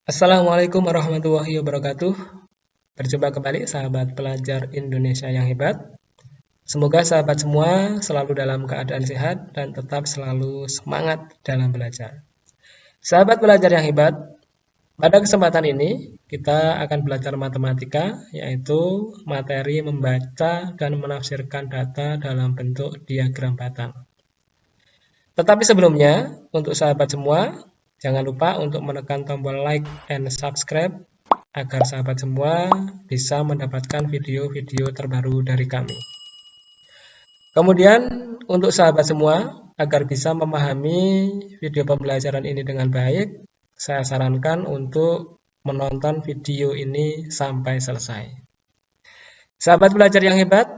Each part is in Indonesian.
Assalamualaikum warahmatullahi wabarakatuh. Berjumpa kembali sahabat pelajar Indonesia yang hebat. Semoga sahabat semua selalu dalam keadaan sehat dan tetap selalu semangat dalam belajar. Sahabat pelajar yang hebat, pada kesempatan ini kita akan belajar matematika, yaitu materi membaca dan menafsirkan data dalam bentuk diagram batang. Tetapi sebelumnya, untuk sahabat semua, jangan lupa untuk menekan tombol like and subscribe agar sahabat semua bisa mendapatkan video-video terbaru dari kami. Kemudian, untuk sahabat semua, agar bisa memahami video pembelajaran ini dengan baik, saya sarankan untuk menonton video ini sampai selesai. Sahabat belajar yang hebat,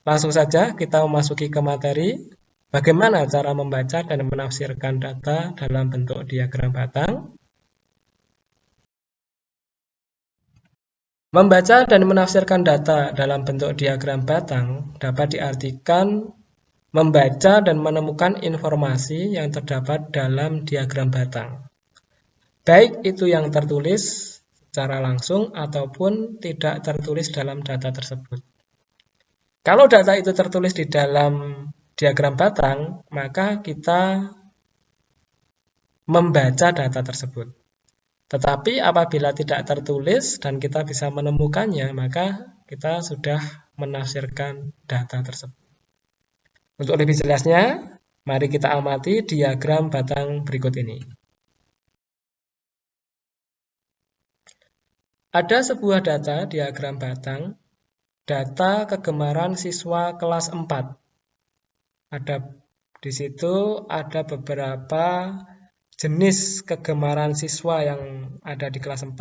langsung saja kita memasuki ke materi. Bagaimana cara membaca dan menafsirkan data dalam bentuk diagram batang? Membaca dan menafsirkan data dalam bentuk diagram batang dapat diartikan membaca dan menemukan informasi yang terdapat dalam diagram batang. Baik itu yang tertulis secara langsung ataupun tidak tertulis dalam data tersebut. Kalau data itu tertulis di dalam diagram batang, maka kita membaca data tersebut. Tetapi apabila tidak tertulis dan kita bisa menemukannya, maka kita sudah menafsirkan data tersebut. Untuk lebih jelasnya, mari kita amati diagram batang berikut ini. Ada sebuah data diagram batang, data kegemaran siswa kelas 4. Di situ ada beberapa jenis kegemaran siswa yang ada di kelas 4.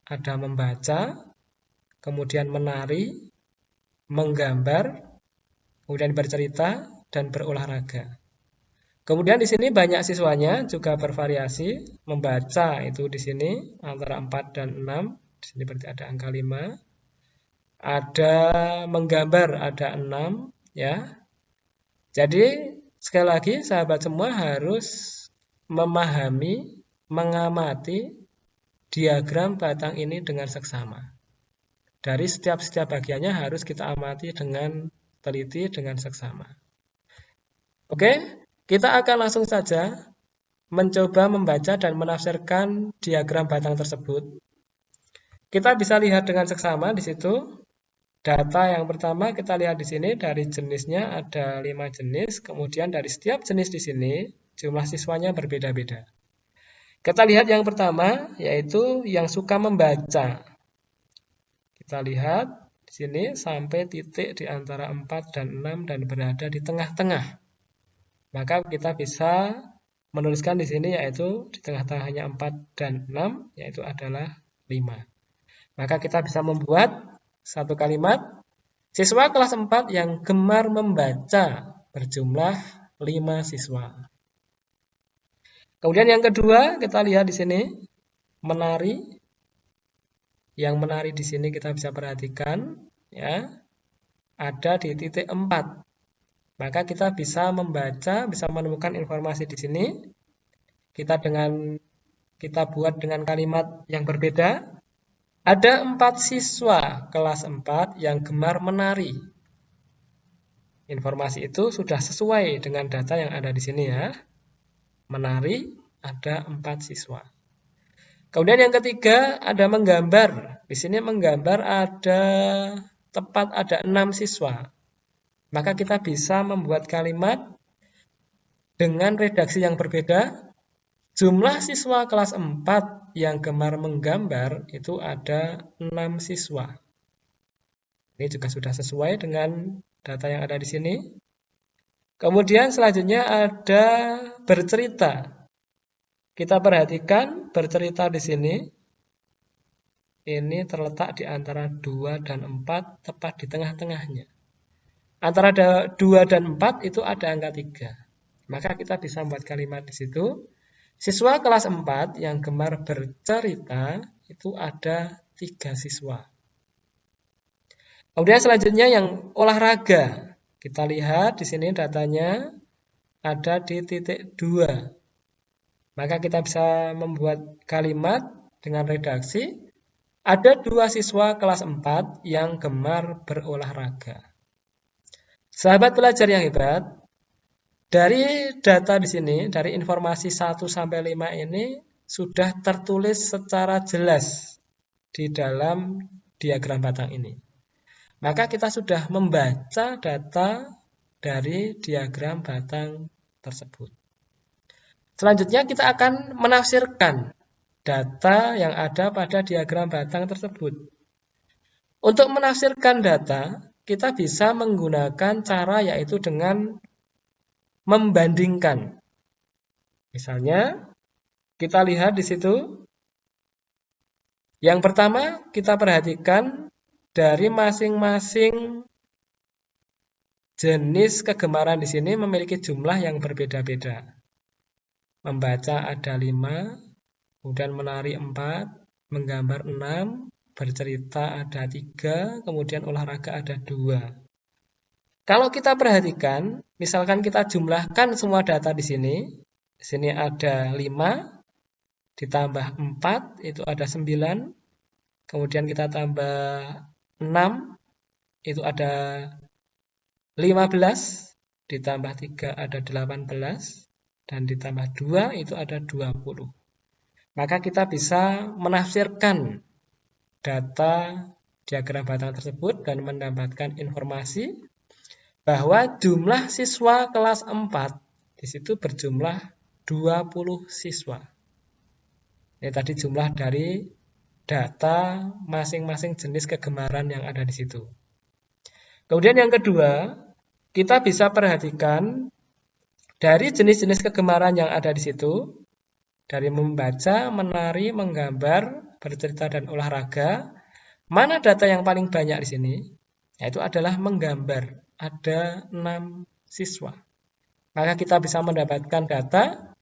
Ada membaca, kemudian menari, menggambar, kemudian bercerita, dan berolahraga. Kemudian di sini banyak siswanya juga bervariasi. Membaca itu di sini antara 4 dan 6. Di sini berarti ada angka 5. Ada menggambar ada 6 ya. Jadi sekali lagi sahabat semua harus memahami, mengamati diagram batang ini dengan seksama. Dari setiap bagiannya harus kita amati dengan teliti, dengan seksama. Oke, kita akan langsung saja mencoba membaca dan menafsirkan diagram batang tersebut. Kita bisa lihat dengan seksama di situ. Data yang pertama kita lihat di sini dari jenisnya ada 5 jenis, kemudian dari setiap jenis di sini jumlah siswanya berbeda-beda. Kita lihat yang pertama yaitu yang suka membaca. Kita lihat di sini sampai titik di antara 4 dan 6 dan berada di tengah-tengah. Maka kita bisa menuliskan di sini yaitu di tengah-tengahnya 4 dan 6 yaitu adalah 5. Maka kita bisa membuat satu kalimat, siswa kelas 4 yang gemar membaca berjumlah 5 siswa. Kemudian yang kedua, kita lihat di sini menari. Yang menari di sini kita bisa perhatikan ya, ada di titik 4. Maka kita bisa membaca, bisa menemukan informasi di sini. Kita buat dengan kalimat yang berbeda. Ada 4 siswa kelas 4 yang gemar menari. Informasi itu sudah sesuai dengan data yang ada di sini ya. Menari ada 4 siswa. Kemudian yang ketiga ada menggambar. Di sini menggambar tepat ada 6 siswa. Maka kita bisa membuat kalimat dengan redaksi yang berbeda. Jumlah siswa kelas 4 yang gemar menggambar itu ada 6 siswa. Ini juga sudah sesuai dengan data yang ada di sini. Kemudian selanjutnya ada bercerita. Kita perhatikan bercerita di sini. Ini terletak di antara 2 dan 4, tepat di tengah-tengahnya. Antara 2 dan 4 itu ada angka 3. Maka kita bisa membuat kalimat di situ. Siswa kelas 4 yang gemar bercerita itu ada 3 siswa. Kemudian selanjutnya yang olahraga. Kita lihat di sini datanya ada di titik 2. Maka kita bisa membuat kalimat dengan redaksi, ada 2 siswa kelas 4 yang gemar berolahraga. Sahabat pelajar yang hebat, dari data di sini, dari informasi 1 sampai 5 ini sudah tertulis secara jelas di dalam diagram batang ini. Maka kita sudah membaca data dari diagram batang tersebut. Selanjutnya kita akan menafsirkan data yang ada pada diagram batang tersebut. Untuk menafsirkan data, kita bisa menggunakan cara yaitu dengan membandingkan. Misalnya, kita lihat di situ. Yang pertama, kita perhatikan dari masing-masing jenis kegemaran di sini memiliki jumlah yang berbeda-beda. Membaca ada 5, kemudian menari 4, menggambar 6, bercerita ada 3, kemudian olahraga ada 2. Kalau kita perhatikan, misalkan kita jumlahkan semua data di sini ada 5, ditambah 4, itu ada 9, kemudian kita tambah 6, itu ada 15, ditambah 3 ada 18, dan ditambah 2 itu ada 20. Maka kita bisa menafsirkan data diagram batang tersebut dan mendapatkan informasi bahwa jumlah siswa kelas 4 di situ berjumlah 20 siswa. Ini tadi jumlah dari data masing-masing jenis kegemaran yang ada di situ. Kemudian yang kedua, kita bisa perhatikan dari jenis-jenis kegemaran yang ada di situ, dari membaca, menari, menggambar, bercerita, dan olahraga, mana data yang paling banyak di sini? Yaitu adalah menggambar. Ada 6 siswa. Maka kita bisa mendapatkan data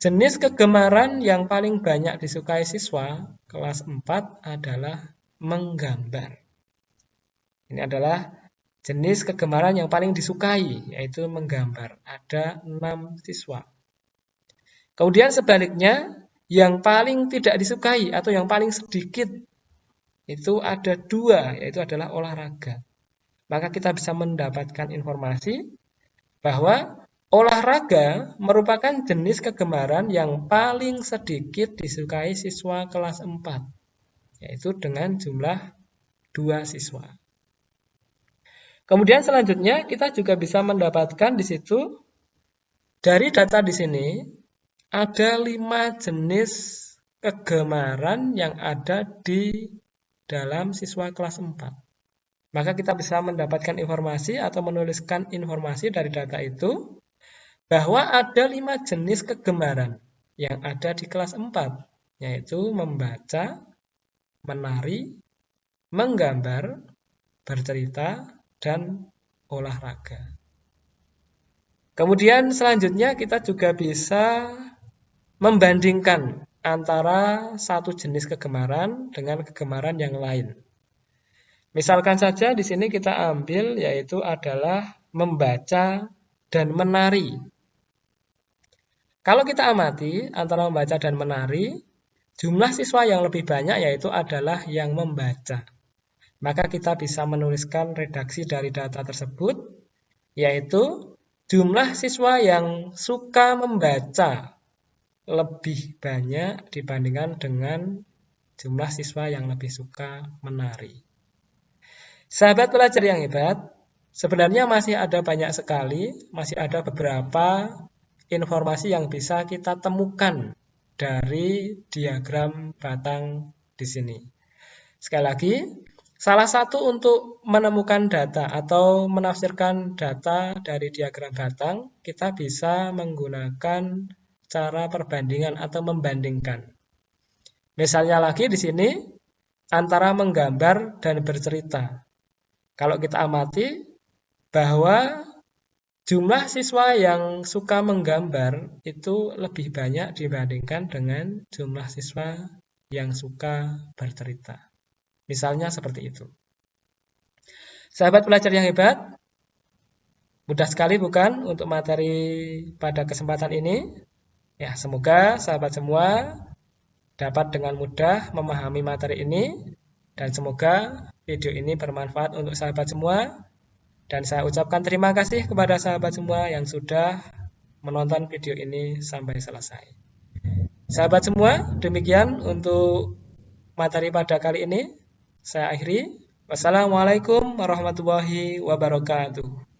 jenis kegemaran yang paling banyak disukai siswa kelas 4 adalah menggambar. Ini adalah jenis kegemaran yang paling disukai, yaitu menggambar. Ada 6 siswa. Kemudian sebaliknya, yang paling tidak disukai atau yang paling sedikit, itu ada 2, yaitu adalah olahraga. Maka kita bisa mendapatkan informasi bahwa olahraga merupakan jenis kegemaran yang paling sedikit disukai siswa kelas 4, yaitu dengan jumlah 2 siswa. Kemudian selanjutnya kita juga bisa mendapatkan di situ dari data di sini ada 5 jenis kegemaran yang ada di dalam siswa kelas 4. Maka kita bisa mendapatkan informasi atau menuliskan informasi dari data itu bahwa ada 5 jenis kegemaran yang ada di kelas 4, yaitu membaca, menari, menggambar, bercerita, dan olahraga. Kemudian selanjutnya kita juga bisa membandingkan antara satu jenis kegemaran dengan kegemaran yang lain. Misalkan saja di sini kita ambil yaitu adalah membaca dan menari. Kalau kita amati antara membaca dan menari, jumlah siswa yang lebih banyak yaitu adalah yang membaca. Maka kita bisa menuliskan redaksi dari data tersebut, yaitu jumlah siswa yang suka membaca lebih banyak dibandingkan dengan jumlah siswa yang lebih suka menari. Sahabat pelajar yang hebat, sebenarnya masih ada banyak sekali, masih ada beberapa informasi yang bisa kita temukan dari diagram batang di sini. Sekali lagi, salah satu untuk menemukan data atau menafsirkan data dari diagram batang, kita bisa menggunakan cara perbandingan atau membandingkan. Misalnya lagi di sini antara menggambar dan bercerita. Kalau kita amati bahwa jumlah siswa yang suka menggambar itu lebih banyak dibandingkan dengan jumlah siswa yang suka bercerita. Misalnya seperti itu. Sahabat pelajar yang hebat, mudah sekali bukan untuk materi pada kesempatan ini? Ya, semoga sahabat semua dapat dengan mudah memahami materi ini, dan semoga video ini bermanfaat untuk sahabat semua. Dan saya ucapkan terima kasih kepada sahabat semua yang sudah menonton video ini sampai selesai. Sahabat semua, demikian untuk materi pada kali ini. Saya akhiri. Wassalamualaikum warahmatullahi wabarakatuh.